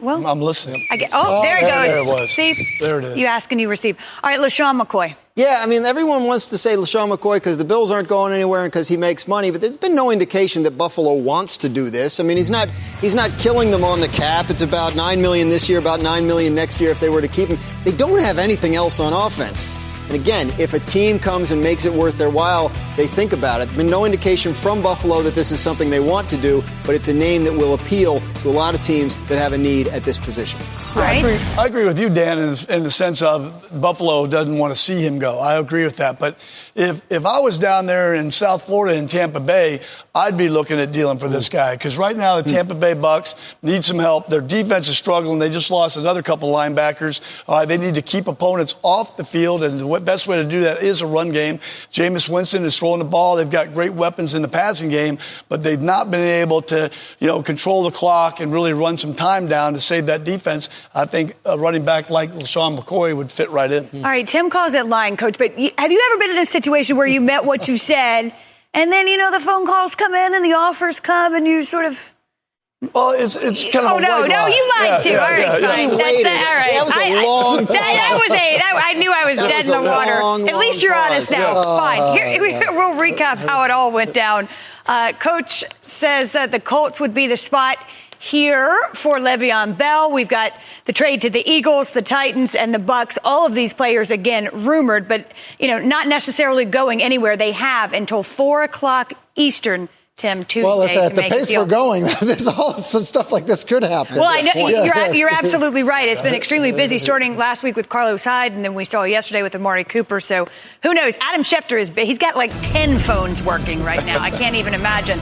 Well, I'm listening. There it goes. There it was. See? There it is. You ask and you receive. All right, LaShawn McCoy. Yeah, I mean, everyone wants to say LaShawn McCoy because the Bills aren't going anywhere and because he makes money, but there's been no indication that Buffalo wants to do this. I mean, he's not killing them on the cap. It's about $9 million this year, about $9 million next year if they were to keep him. They don't have anything else on offense. And again, if a team comes and makes it worth their while, they think about it. There's been no indication from Buffalo that this is something they want to do, but it's a name that will appeal to a lot of teams that have a need at this position. Right. I agree with you, Dan, in the sense of Buffalo doesn't want to see him go. I agree with that. But if I was down there in South Florida in Tampa Bay, I'd be looking at dealing for this guy. Because right now the Tampa Bay Bucks need some help. Their defense is struggling. They just lost another couple linebackers. They need to keep opponents off the field, and the best way to do that is a run game. Jameis Winston is throwing the ball. They've got great weapons in the passing game, but they've not been able to, control the clock and really run some time down to save that defense. I think a running back like LaShawn McCoy would fit right in. All right, Tim calls it lying, Coach, but have you ever been in a situation where you meant what you said, and then, the phone calls come in and the offers come and you sort of... Well, it's kind of no, you lied too. All right, fine. All right. That was a long pause. I knew I was dead in the water. At least you're honest now. Fine. Here, we'll recap how it all went down. Coach says that the Colts would be the spot here for Le'Veon Bell. We've got the trade to the Eagles, the Titans, and the Bucks. All of these players, again, rumored, but, not necessarily going anywhere. They have until 4 o'clock Eastern, Tim, Tuesday. Well, listen, at the pace we're going, there's all some stuff like this could happen. Well, I know you're absolutely right. It's been extremely busy, starting last week with Carlos Hyde, and then we saw yesterday with Amari Cooper. So who knows? Adam Schefter he's got like 10 phones working right now. I can't even imagine.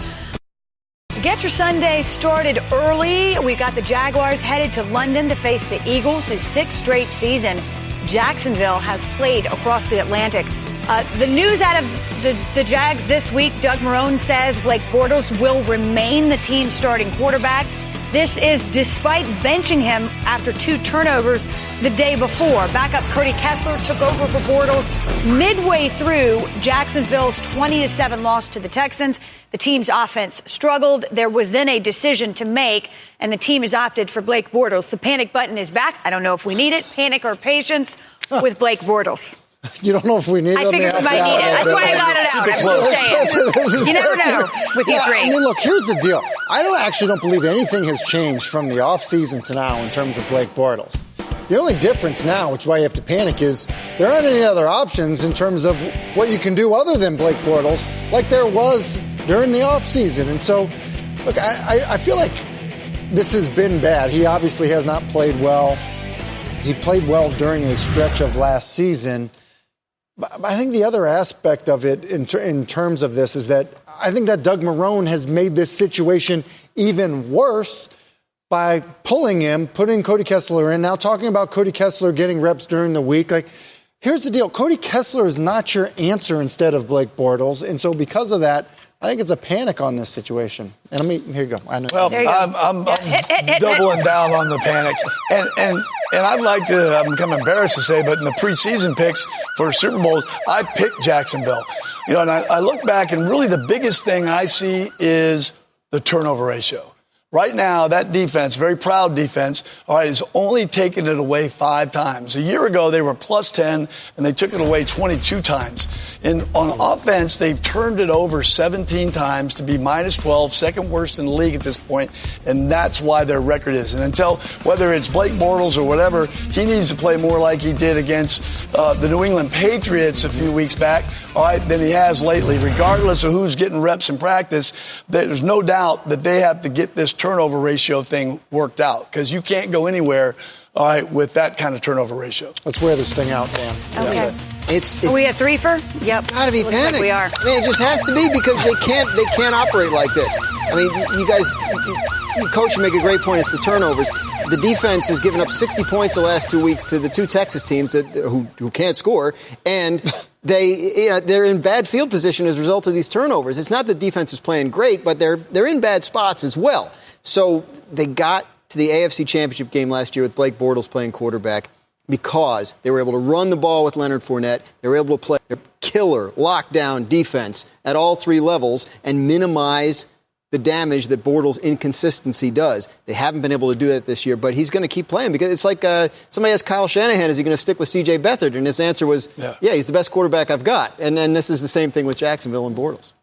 Get your Sunday started early. We got the Jaguars headed to London to face the Eagles. His 6th straight season, Jacksonville has played across the Atlantic. The news out of the Jags this week, Doug Marrone says Blake Bortles will remain the team's starting quarterback. This is despite benching him after 2 turnovers the day before. Backup Cody Kessler took over for Bortles midway through Jacksonville's 20-7 loss to the Texans. The team's offense struggled. There was then a decision to make, and the team has opted for Blake Bortles. The panic button is back. I don't know if we need it, panic or patience, with Blake Bortles. You don't know if we need it? I figured we might need it. That's why I got it out. I'm just saying. You never know with you three. I mean, look, here's the deal. I don't believe anything has changed from the offseason to now in terms of Blake Bortles. The only difference now, which is why you have to panic, is there aren't any other options in terms of what you can do other than Blake Bortles like there was during the offseason. And so, look, I feel like this has been bad. He obviously has not played well. He played well during a stretch of last season. But I think the other aspect of it in terms of this is that I think that Doug Marrone has made this situation even worse by pulling him, putting Cody Kessler in, now talking about Cody Kessler getting reps during the week. Like, here's the deal. Cody Kessler is not your answer instead of Blake Bortles. And so because of that, I think it's a panic on this situation. And here you go. I know. Well, I'm doubling down on the panic. And I'd like to, I'm kind of embarrassed to say, but in the preseason picks for Super Bowls, I picked Jacksonville. And I look back, and really the biggest thing I see is the turnover ratio. Right now, that defense, very proud defense, all right, is only taking it away 5 times. A year ago, they were plus 10, and they took it away 22 times. And on offense, they've turned it over 17 times to be minus 12, second worst in the league at this point, and that's why their record is. And until, whether it's Blake Bortles or whatever, he needs to play more like he did against the New England Patriots a few weeks back, all right, than he has lately. Regardless of who's getting reps in practice, there's no doubt that they have to get this turnover ratio thing worked out, because you can't go anywhere, all right, with that kind of turnover ratio. Let's wear this thing out, Dan. Okay. It's Are we at 3-for? Yep. It's got to be panic. Like we are. I mean, it just has to be, because they can't operate like this. I mean, you guys, you coach, you make a great point. It's the turnovers. The defense has given up 60 points the last 2 weeks to the 2 Texas teams who can't score, and they're in bad field position as a result of these turnovers. It's not that defense is playing great, but they're in bad spots as well. So they got to the AFC Championship game last year with Blake Bortles playing quarterback because they were able to run the ball with Leonard Fournette. They were able to play a killer lockdown defense at all 3 levels and minimize the damage that Bortles' inconsistency does. They haven't been able to do that this year, but he's going to keep playing, because it's like somebody asked Kyle Shanahan, is he going to stick with C.J. Beathard? And his answer was, yeah, he's the best quarterback I've got. And this is the same thing with Jacksonville and Bortles.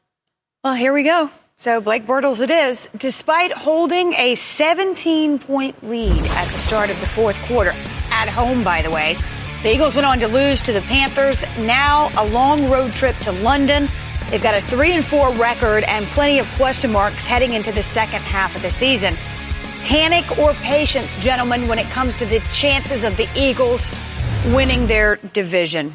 Well, here we go. So Blake Bortles it is. Despite holding a 17-point lead at the start of the fourth quarter, at home, by the way, the Eagles went on to lose to the Panthers. Now a long road trip to London. They've got a 3-4 record and plenty of question marks heading into the second half of the season. Panic or patience, gentlemen, when it comes to the chances of the Eagles winning their division?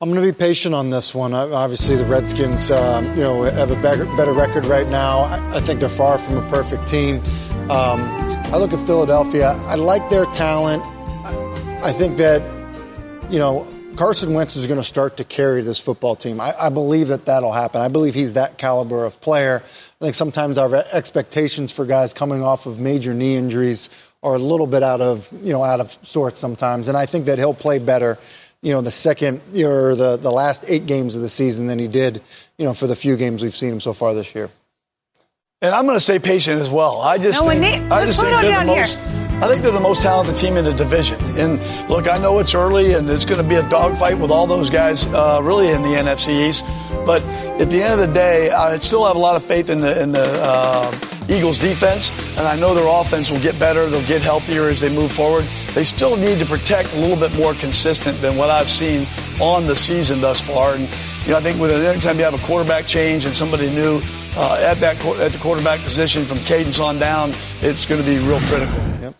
I'm going to be patient on this one. Obviously, the Redskins, have a better record right now. I think they're far from a perfect team. I look at Philadelphia. I like their talent. I think that, Carson Wentz is going to start to carry this football team. I believe that'll happen. I believe he's that caliber of player. I think sometimes our expectations for guys coming off of major knee injuries are a little bit out of sorts sometimes. And I think that he'll play better, the second or the last 8 games of the season than he did, for the few games we've seen him so far this year. And I'm going to stay patient as well. I think they're the most talented team in the division. And look, I know it's early and it's going to be a dogfight with all those guys really in the NFC East. But at the end of the day, I still have a lot of faith in the Eagles defense. And I know their offense will get better. They'll get healthier as they move forward. They still need to protect a little bit more consistent than what I've seen on the season thus far. And, I think anytime you have a quarterback change and somebody new at the quarterback position from cadence on down, it's going to be real critical. Yep.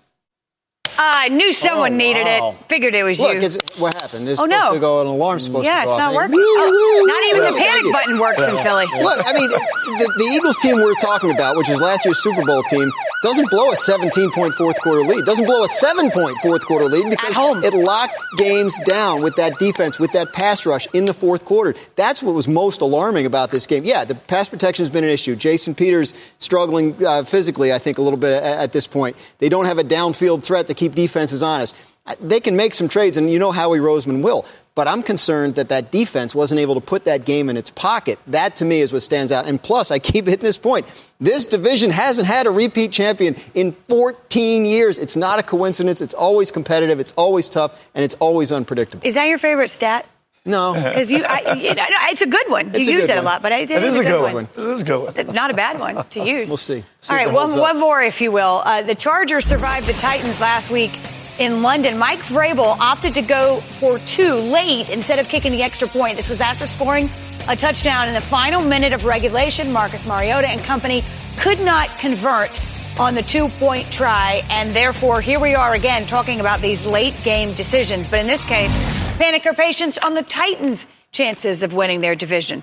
I knew someone needed it. Figured it was you. Look, what happened? It's supposed to go, an alarm's supposed to go off. Yeah, it's not working. Not even the panic button works in Philly. Look, I mean, the Eagles team we're talking about, which is last year's Super Bowl team, doesn't blow a 17-point fourth-quarter lead. Doesn't blow a 7-point fourth-quarter lead because it locked games down with that defense, with that pass rush in the fourth quarter. That's what was most alarming about this game. Yeah, the pass protection has been an issue. Jason Peters struggling physically, I think, a little bit at this point. They don't have a downfield threat to keep defenses honest. They can make some trades, and Howie Roseman will. But I'm concerned that defense wasn't able to put that game in its pocket. That, to me, is what stands out. And plus, I keep hitting this point. This division hasn't had a repeat champion in 14 years. It's not a coincidence. It's always competitive. It's always tough. And it's always unpredictable. Is that your favorite stat? No. Because it's a good one. You use it a lot, but it is a good one. It is a good one. Not a bad one to use. We'll see. All right, one more, if you will. The Chargers survived the Titans last week in London. Mike Vrabel opted to go for 2 late instead of kicking the extra point. This was after scoring a touchdown in the final minute of regulation. Marcus Mariota and company could not convert on the 2-point try, and therefore here we are again talking about these late game decisions. But in this case, panic or patience on the Titans' chances of winning their division?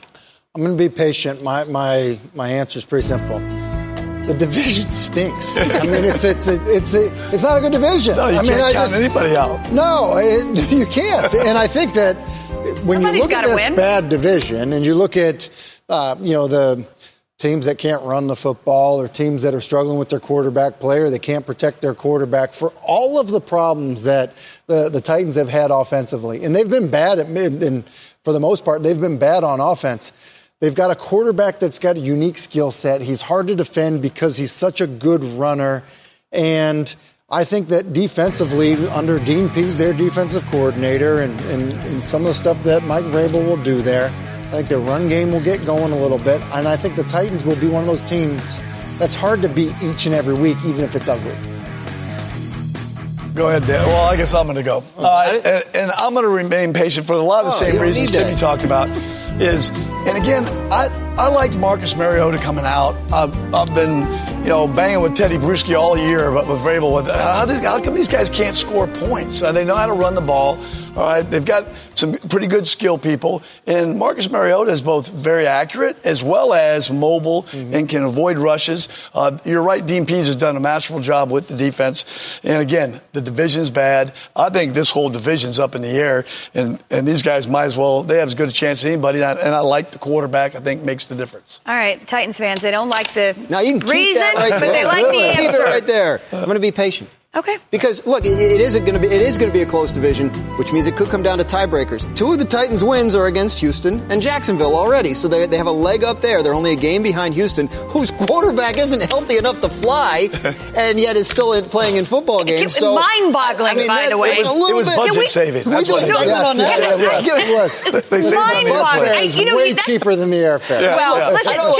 I'm going to be patient. My answer is pretty simple. the division stinks. I mean, it's not a good division. No, you can't count anybody out. No, you can't. And I think that when you look at this bad division and you look at, the teams that can't run the football or teams that are struggling with their quarterback play, they can't protect their quarterback, for all of the problems that the Titans have had offensively. And they've been bad and for the most part, they've been bad on offense. They've got a quarterback that's got a unique skill set. He's hard to defend because he's such a good runner. And I think that defensively, under Dean Pease, their defensive coordinator, and some of the stuff that Mike Vrabel will do there, I think their run game will get going a little bit, and I think the Titans will be one of those teams that's hard to beat each and every week, even if it's ugly. Go ahead, Dan. Well, I guess I'm going to go. And I'm going to remain patient for a lot of the same reasons Timmy talked about. And again, I liked Marcus Mariota coming out. I've been, banging with Teddy Bruschi all year, but with Vrabel, how come these guys can't score points? They know how to run the ball. All right, they've got some pretty good skill people, and Marcus Mariota is both very accurate as well as mobile and can avoid rushes. You're right, Dean Pease has done a masterful job with the defense. And again, the division's bad. I think this whole division's up in the air, and these guys might as well, they have as good a chance as anybody, and I like the quarterback. I think makes the difference. All right, Titans fans, they don't like the now you can keep reason, that right but there. they like the answer. Keep it right there. I'm going to be patient. Okay. Because, look, it is going to be a close division, which means it could come down to tiebreakers. Two of the Titans' wins are against Houston and Jacksonville already, so they have a leg up there. They're only a game behind Houston, whose quarterback isn't healthy enough to fly, and yet is still playing in football games. It's mind-boggling, by the way. It was budget saving. That's what it was. They saved on the airfare. It's way cheaper than the airfare. Well, listen, 10 hours.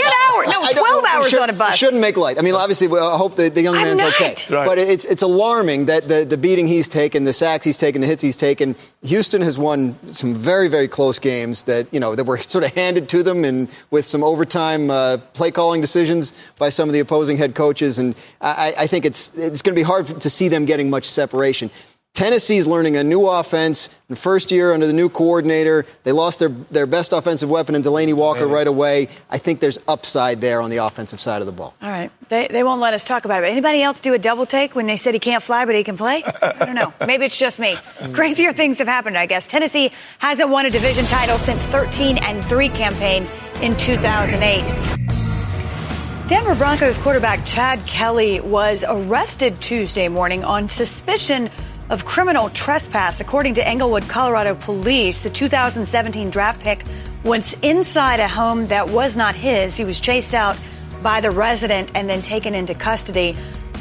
No, 12 hours on a bus. Shouldn't make light. I mean, obviously, I hope the young man's okay. Right. But it's alarming that the beating he's taken, the sacks he's taken, the hits he's taken. Houston has won some very, very close games that were sort of handed to them, and with some overtime play calling decisions by some of the opposing head coaches. And I think it's going to be hard to see them getting much separation. Tennessee's learning a new offense. In the first year under the new coordinator, they lost their best offensive weapon in Delaney Walker right away. I think there's upside there on the offensive side of the ball. All right. They won't let us talk about it. Anybody else do a double take when they said he can't fly but he can play? I don't know. Maybe it's just me. Crazier things have happened, I guess. Tennessee hasn't won a division title since 13-3 campaign in 2008. Denver Broncos quarterback Chad Kelly was arrested Tuesday morning on suspicion of criminal trespass. According to Englewood, Colorado police, the 2017 draft pick was inside a home that was not his. He was chased out by the resident and then taken into custody.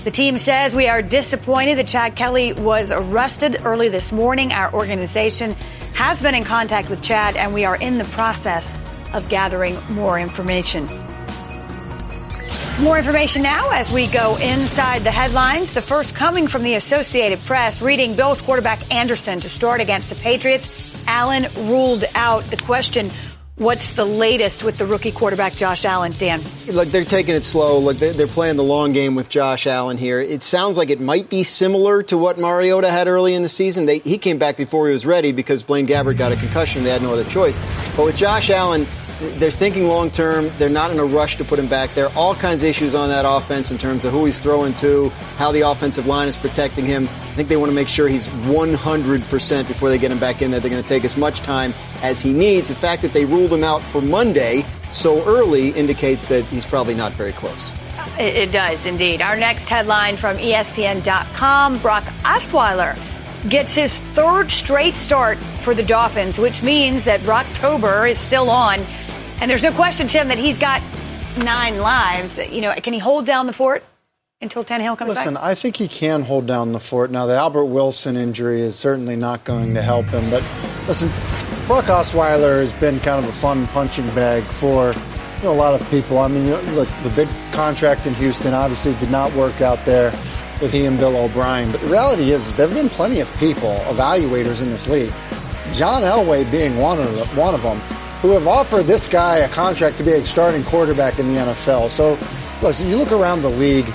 The team says, we are disappointed that Chad Kelly was arrested early this morning. Our organization has been in contact with Chad, and we are in the process of gathering more information. More information now as we go inside the headlines. The first coming from the Associated Press, reading Bills quarterback Anderson to start against the Patriots. Allen ruled out. The question, what's the latest with the rookie quarterback Josh Allen, Dan? Look, they're taking it slow. Look, they're playing the long game with Josh Allen here. It sounds like it might be similar to what Mariota had early in the season. He came back before he was ready because Blaine Gabbert got a concussion. They had no other choice. But with Josh Allen, they're thinking long term. They're not in a rush to put him back. There are all kinds of issues on that offense in terms of who he's throwing to, how the offensive line is protecting him. I think they want to make sure he's 100% before they get him back in there. They're going to take as much time as he needs. The fact that they ruled him out for Monday so early indicates that he's probably not very close. It does, indeed. Our next headline from ESPN.com, Brock Osweiler gets his third straight start for the Dolphins, which means that Brocktober is still on. And there's no question, Tim, that he's got 9 lives. Can he hold down the fort until Tannehill comes back? Listen, I think he can hold down the fort. Now, the Albert Wilson injury is certainly not going to help him. But listen, Brock Osweiler has been kind of a fun punching bag for a lot of people. I mean, look, the big contract in Houston obviously did not work out there with he and Bill O'Brien. But the reality is there have been plenty of people, evaluators in this league, John Elway being one of them, who have offered this guy a contract to be a starting quarterback in the NFL. So, listen, you look around the league,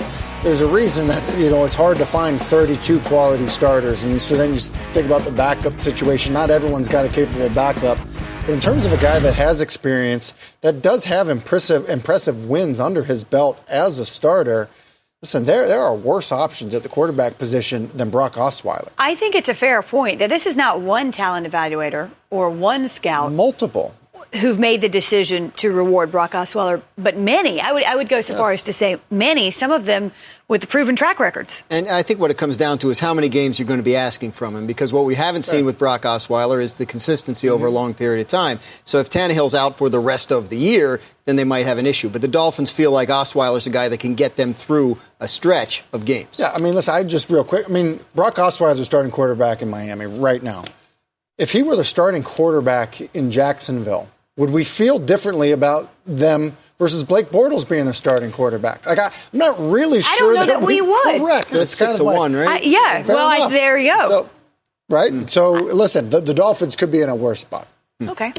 there's a reason that, it's hard to find 32 quality starters. And so then you think about the backup situation. Not everyone's got a capable backup. But in terms of a guy that has experience, that does have impressive wins under his belt as a starter, listen, there are worse options at the quarterback position than Brock Osweiler. I think it's a fair point that this is not one talent evaluator or one scout. Multiple. Who've made the decision to reward Brock Osweiler, but many, I would go so far as to say many, some of them with the proven track records. And I think what it comes down to is how many games you're going to be asking from him, because what we haven't seen with Brock Osweiler is the consistency over a long period of time. So if Tannehill's out for the rest of the year, then they might have an issue. But the Dolphins feel like Osweiler's a guy that can get them through a stretch of games. Yeah, I mean, listen, Brock Osweiler's the starting quarterback in Miami right now. If he were the starting quarterback in Jacksonville, would we feel differently about them versus Blake Bortles being the starting quarterback? Like, I'm not really sure I don't know that we would. Correct. That's 6-1, right? There you go. So, right? So, listen, the Dolphins could be in a worse spot. Okay.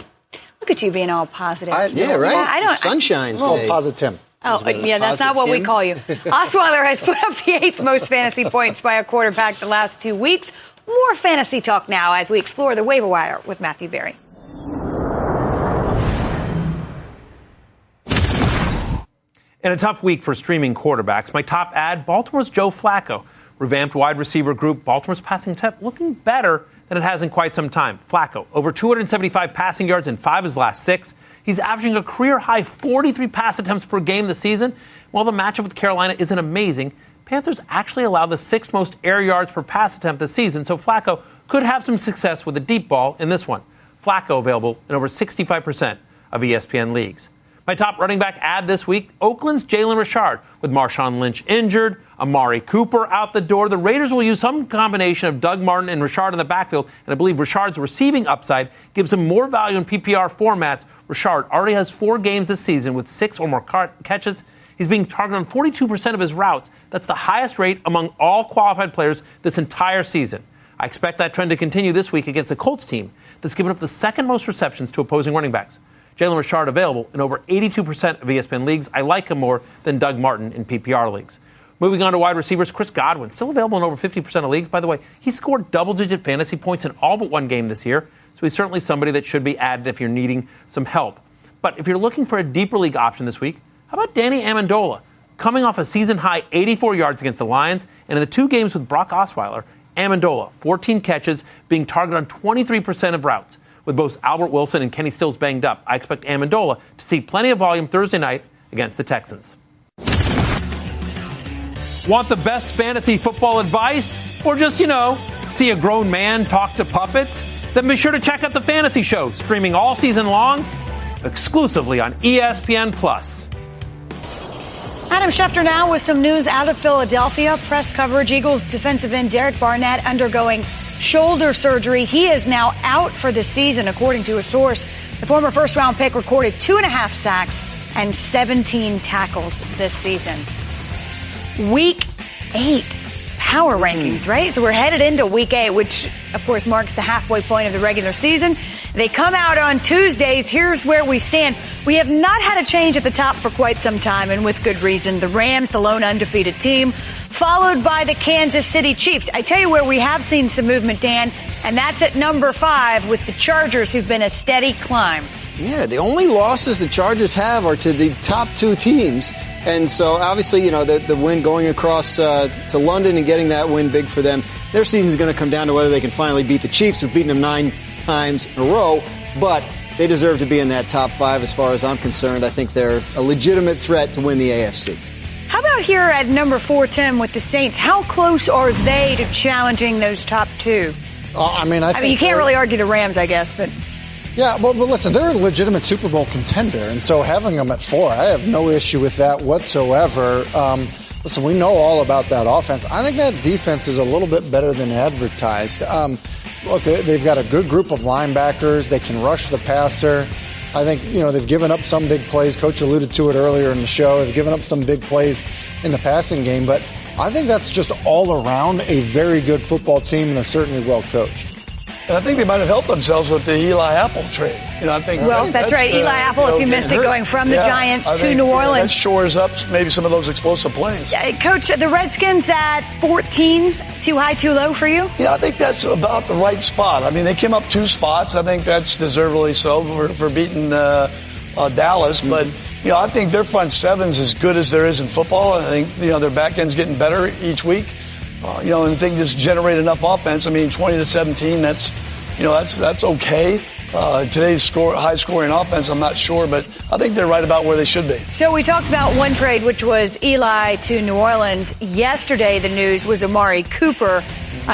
Look at you being all positive. Right? Sunshine's day. Positive. Oh, yeah, that's not what we call you. Osweiler has put up the 8th most fantasy points by a quarterback the last 2 weeks. More fantasy talk now as we explore the waiver wire with Matthew Berry. In a tough week for streaming quarterbacks, my top ad, Baltimore's Joe Flacco. Revamped wide receiver group, Baltimore's passing attack looking better than it has in quite some time. Flacco, over 275 passing yards in 5 of his last 6. He's averaging a career-high 43 pass attempts per game this season. While the matchup with Carolina isn't amazing, Panthers actually allow the 6th most air yards per pass attempt this season, so Flacco could have some success with a deep ball in this one. Flacco available in over 65% of ESPN leagues. My top running back ad this week, Oakland's Jalen Richard. With Marshawn Lynch injured, Amari Cooper out the door, the Raiders will use some combination of Doug Martin and Richard in the backfield, and I believe Richard's receiving upside gives him more value in PPR formats. Richard already has 4 games this season with 6 or more catches. He's being targeted on 42% of his routes. That's the highest rate among all qualified players this entire season. I expect that trend to continue this week against the Colts team that's given up the 2nd most receptions to opposing running backs. Jalen Richard available in over 82% of ESPN leagues. I like him more than Doug Martin in PPR leagues. Moving on to wide receivers, Chris Godwin, still available in over 50% of leagues. By the way, he scored double-digit fantasy points in all but one game this year, so he's certainly somebody that should be added if you're needing some help. But if you're looking for a deeper league option this week, how about Danny Amendola? Coming off a season-high 84 yards against the Lions, and in the 2 games with Brock Osweiler, Amendola, 14 catches, being targeted on 23% of routes. With both Albert Wilson and Kenny Stills banged up, I expect Amendola to see plenty of volume Thursday night against the Texans. Want the best fantasy football advice? Or just, see a grown man talk to puppets? Then be sure to check out The Fantasy Show, streaming all season long, exclusively on ESPN+. Adam Schefter now with some news out of Philadelphia. Press coverage, Eagles defensive end Derek Barnett undergoing shoulder surgery. He is now out for the season, according to a source. The former first-round pick recorded 2.5 sacks and 17 tackles this season. Week 8 power rankings, right? So we're headed into Week 8, which, of course, marks the halfway point of the regular season. They come out on Tuesdays. Here's where we stand. We have not had a change at the top for quite some time, and with good reason. The Rams, the lone undefeated team, followed by the Kansas City Chiefs. I tell you where we have seen some movement, Dan, and that's at number 5 with the Chargers, who've been a steady climb. Yeah, the only losses the Chargers have are to the top 2 teams. And so, obviously, the win going across to London and getting that win big for them. Their season's going to come down to whether they can finally beat the Chiefs, who've beaten them 9 times in a row. But they deserve to be in that top 5 as far as I'm concerned. I think they're a legitimate threat to win the AFC. How about here at number 4, Tim, with the Saints? How close are they to challenging those top 2? I mean, you can't really argue the Rams, I guess, but... Yeah, but listen, they're a legitimate Super Bowl contender, and so having them at 4, I have no issue with that whatsoever. Listen, we know all about that offense. I think that defense is a little bit better than advertised. Look, they've got a good group of linebackers. They can rush the passer. I think, they've given up some big plays. Coach alluded to it earlier in the show. They've given up some big plays in the passing game, but I think that's just all around a very good football team, and they're certainly well coached. And I think they might have helped themselves with the Eli Apple trade. I think. Well, that's right. Eli Apple, if you missed it, going from the Giants to New Orleans. That shores up maybe some of those explosive plays. Coach, the Redskins at 14, too high, too low for you? Yeah, I think that's about the right spot. I mean, they came up 2 spots. I think that's deservedly so for beating Dallas. But, I think their front seven's as good as there is in football. I think, their back end's getting better each week. And they just generate enough offense. I mean, 20-17, that's okay. Today's high scoring offense, I'm not sure, but I think they're right about where they should be. So we talked about one trade, which was Eli to New Orleans. Yesterday, the news was Amari Cooper.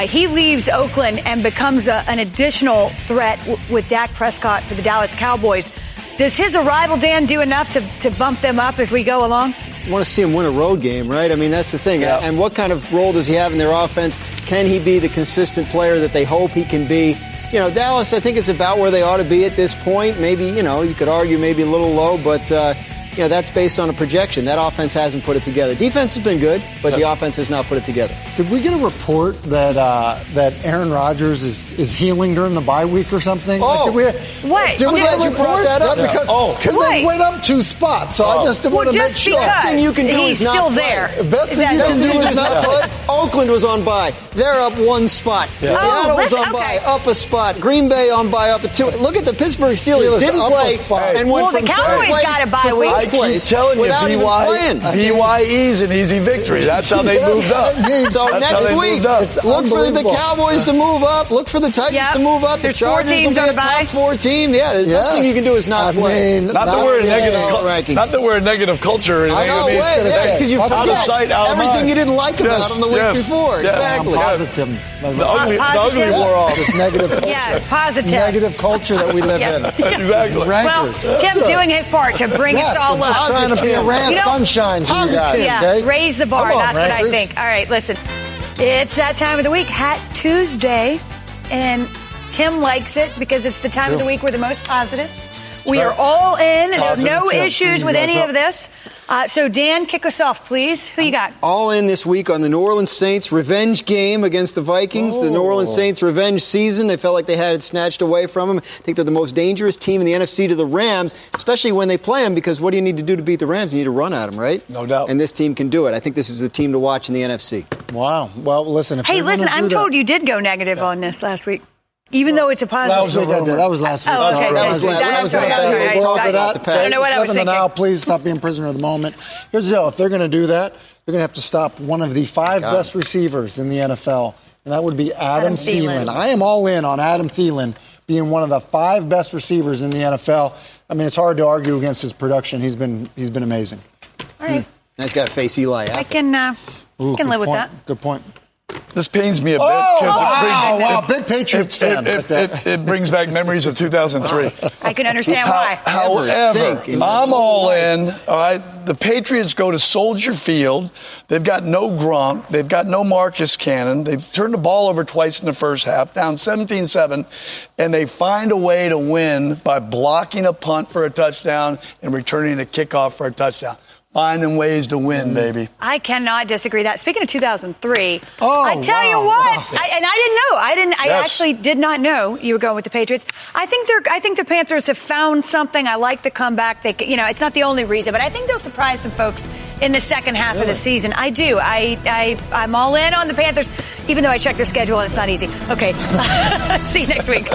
He leaves Oakland and becomes an additional threat with Dak Prescott for the Dallas Cowboys. Does his arrival, Dan, do enough to bump them up as we go along? I want to see him win a road game, right? I mean, that's the thing. Yeah. And what kind of role does he have in their offense? Can he be the consistent player that they hope he can be? Dallas, I think, is about where they ought to be at this point. Maybe, you could argue maybe a little low, but, that's based on a projection. That offense hasn't put it together. Defense has been good, but the offense has not put it together. Did we get a report that Aaron Rodgers is healing during the bye week or something? Oh, what? Did we get you brought that up? Because they went up 2 spots, so I just want to make sure. The best thing you can do is not play. The best thing you can do is not play. Oakland was on bye. They're up 1 spot. Yeah. Seattle was on bye, up a spot. Green Bay on bye, up a 2. Look at the Pittsburgh Steelers didn't play and went from the Cowboys got a bye week. I keep telling you, BYE's an easy victory. That's how they moved up. So next week, look for the Cowboys to move up. Look for the Titans to move up. There's the Chargers 4 teams will be on the top 4 team. Yeah, the best thing you can do is not play. Not that we're a negative culture or anything. Because you out of sight, out of mind. Everything you didn't like about them the week before. Exactly. Positive. The ugly wore off. This negative culture. Yeah, positive. Negative culture that we live in. Exactly. Well, Tim doing his part to bring us all up. Trying to be a ray of sunshine. Raise the bar. That's what I think. All right, listen. It's that time of the week, Hat Tuesday, and Tim likes it because it's the time of the week we're the most positive. We are all in. There's no issues with any of this. So, Dan, kick us off, please. Who you got? All in this week on the New Orleans Saints revenge game against the Vikings. The New Orleans Saints revenge season. They felt like they had it snatched away from them. I think they're the most dangerous team in the NFC to the Rams, especially when they play them, because what do you need to do to beat the Rams? You need to run at them, right? No doubt. And this team can do it. I think this is the team to watch in the NFC. Wow. Well, listen. I'm told you did go negative on this last week. Even though it's a positive. That was last week. Oh, okay. That was last week. I don't know what I was thinking. Now, please stop being prisoner of the moment. Here's the deal. If they're going to do that, they're going to have to stop one of the 5 best receivers in the NFL, and that would be Adam Thielen. I am all in on Adam Thielen being one of the 5 best receivers in the NFL. I mean, it's hard to argue against his production. He's been amazing. All right. Now he's got to face Eli Apple. I can live with that. Good point. This pains me a bit because big Patriots fan. It brings back memories of 2003. I can understand why. However, I'm all in. All right, the Patriots go to Soldier Field. They've got no Gronk. They've got no Marcus Cannon. They've turned the ball over twice in the first half, down 17-7, and they find a way to win by blocking a punt for a touchdown and returning a kickoff for a touchdown. Finding ways to win, baby. I cannot disagree that. Speaking of 2003, I tell you what, I didn't know. I actually did not know you were going with the Patriots. I think the Panthers have found something. I like the comeback. It's not the only reason, but I think they'll surprise some folks in the second half of the season. I do. I'm all in on the Panthers, even though I checked their schedule and it's not easy. Okay. See you next week.